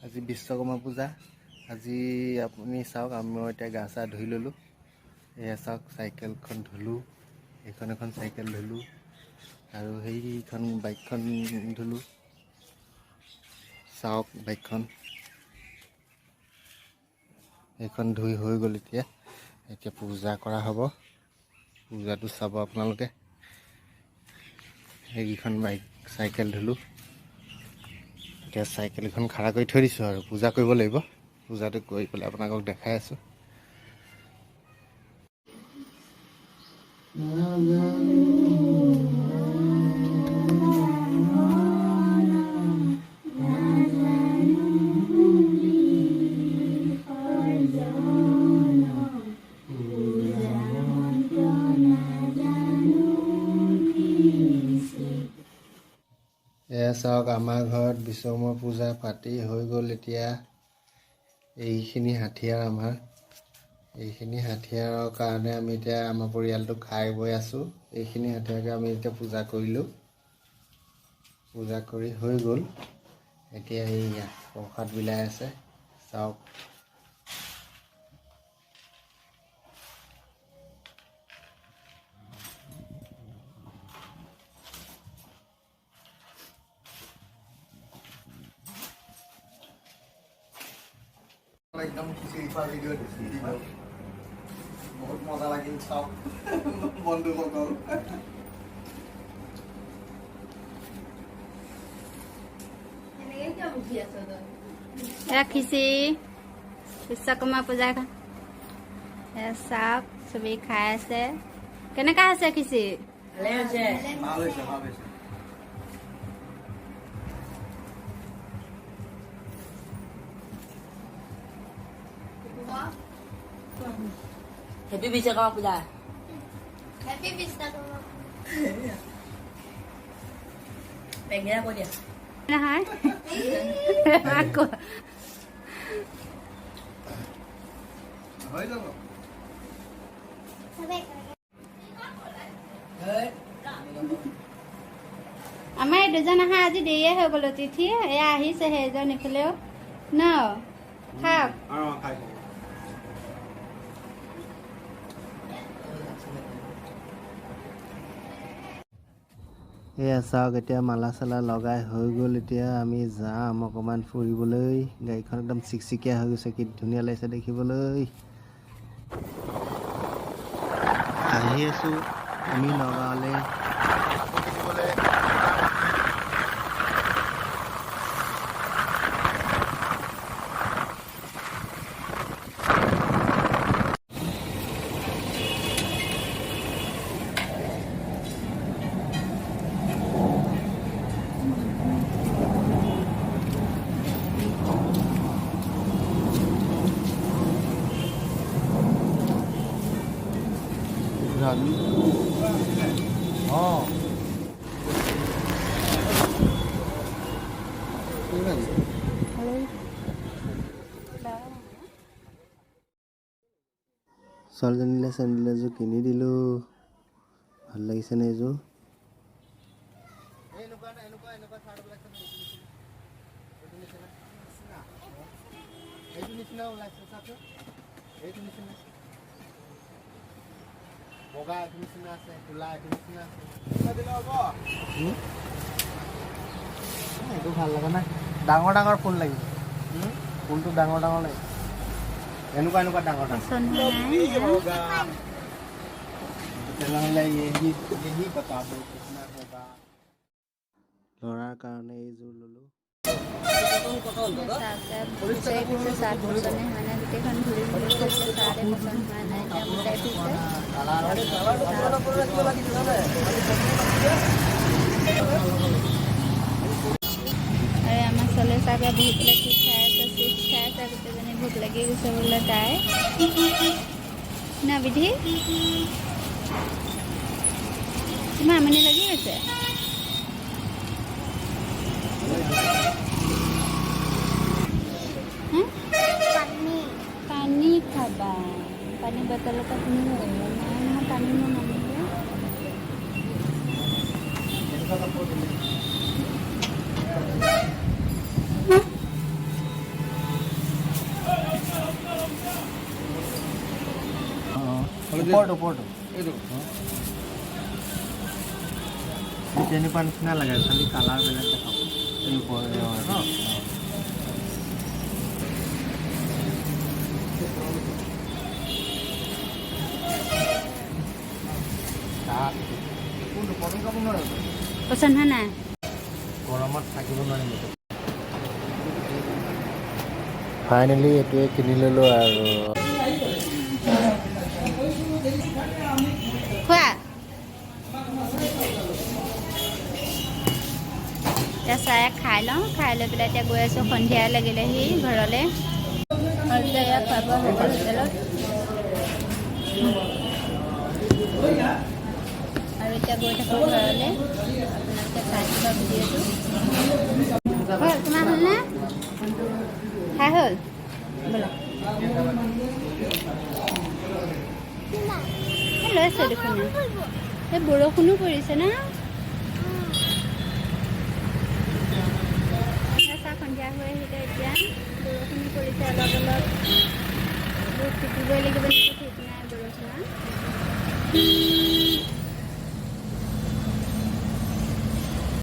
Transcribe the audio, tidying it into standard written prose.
আজি বিশ্বকৰ্মা পূজা। আজি আপুনি চাওক, মই এতিয়া গা চা ধুই ল'লোঁ। এয়া চাওক, চাইকেলখন ধুলোঁ, এইখন এখন চাইকেল ধুলোঁ আৰু সেইখন বাইকখন ধুলোঁ। চাওক বাইকখন, এইখন ধুই হৈ গ'ল। এতিয়া পূজা কৰা হ'ব। পূজাটো চাব আপোনালোকে। সেইকেইখন বাইক চাইকেল ধুলোঁ। এতিয়া চাইকেলখন খাৰা কৰি থৈ দিছোঁ আৰু পূজা কৰিব লাগিব। পূজাটো কৰি পেলাই আপোনালোকক দেখাই আছোঁ। এয়া চাওক, আমাৰ ঘৰত বিশ্বকৰ্মা পূজা পাতি হৈ গ'ল। এতিয়া এইখিনি হাথিয়াৰ আমাৰ, এইখিনি হাথিয়াৰৰ কাৰণে আমি এতিয়া আমাৰ পৰিয়ালটো খাই বৈ আছোঁ। এইখিনি হাথিয়াৰকে আমি এতিয়া পূজা কৰিলোঁ। পূজা কৰি হৈ গ'ল। এতিয়া এইয়া প্ৰসাদ বিলাই আছে, চাওক। একদম খিচিৰি খোৱা ভিডিঅ' দিছোঁ, বহুত মজা লাগিল। চাওক বন্ধুসকল, খিচিৰি বিশ্বকৰ্মা পূজা চাওক, চবেই খাই আছে। কেনেকা হৈছে খিচিৰি? ভাল হৈছে, ভাল হৈছে। Happy Bisyakama pula. Happy Bisyakama. Pengen apa dia? Nah, aku. আমাৰ এই দুজন আহা আজি দেৰিয়ে হৈ গ'ল তিথি। এয়া আহিছেহে এজন ইফালেও ন খাওক। এয়া চাওক, এতিয়া মালা চালা লগাই হৈ গ'ল। এতিয়া আমি যাম অকণমান ফুৰিবলৈ। গাড়ীখন একদম চিকচিকীয়া হৈ গৈছে, কি ধুনীয়া লাগিছে দেখিবলৈ। আহি আছোঁ আমি নগাঁৱলৈ। ছোৱালীজনীলৈ চেণ্ডেল এযোৰ কিনি দিলোঁ। ভাল লাগিছেনে এইযোৰ? বগা এইটো নিচিনা আছে, কোলা এইটো নিচিনা আছে। এইটো ভাল লগা নাই, ডাঙৰ ডাঙৰ ফুল লাগিব। ফুলটো ডাঙৰ ডাঙৰ লাগিব, এনেকুৱা এনেকুৱা ডাঙৰ ডাঙৰ। ল'ৰাৰ কাৰণে এইযোৰ ল'লোঁ। আমাৰ চলে চাগে বহুত লাগি খাই আছে, চিপছ খাই আছে। গোটেইজনী ভোক লাগি গৈছে বোলে তাই না বিধি। কিমান আমনি লাগি আছে। পানী খাবা, পানী বটল এটা কিনি পানী মই নানিলে। ওপৰটো এইটো তেনেকুৱা নিচিনা লাগে খালি কালাৰ বেলেগ দেখাব এই ওপৰতে হয় ন পচন্দ হয় নাই গৰমত থাকিব নোৱাৰিম ফাইনেলি এইটোৱে কিনি ল'লোঁ আৰু খোৱা এতিয়া চাহ খাই লওঁ খাই লৈ পেলাই এতিয়া গৈ আছোঁ সন্ধিয়া লাগিলেহি ঘৰলৈ আৰু এতিয়া ইয়াত খোৱা বোৱা হৈ গ'ল হোটেলত আৰু এতিয়া গৈ থাকোঁ ঘৰলৈ আপোনালোকে চাই থকা ভিডিঅ'টো হ'ল তোমাৰ হ'লনে খাই হ'ল বোলা লৈছে দেখোন এই বৰষুণো পৰিছে না চাহ সন্ধিয়া হৈ আহিলে এতিয়া বৰষুণো পৰিছে অলপ অলপ বহুত তিতিবই লাগিব নেকি ঠিক নাই বৰষুণত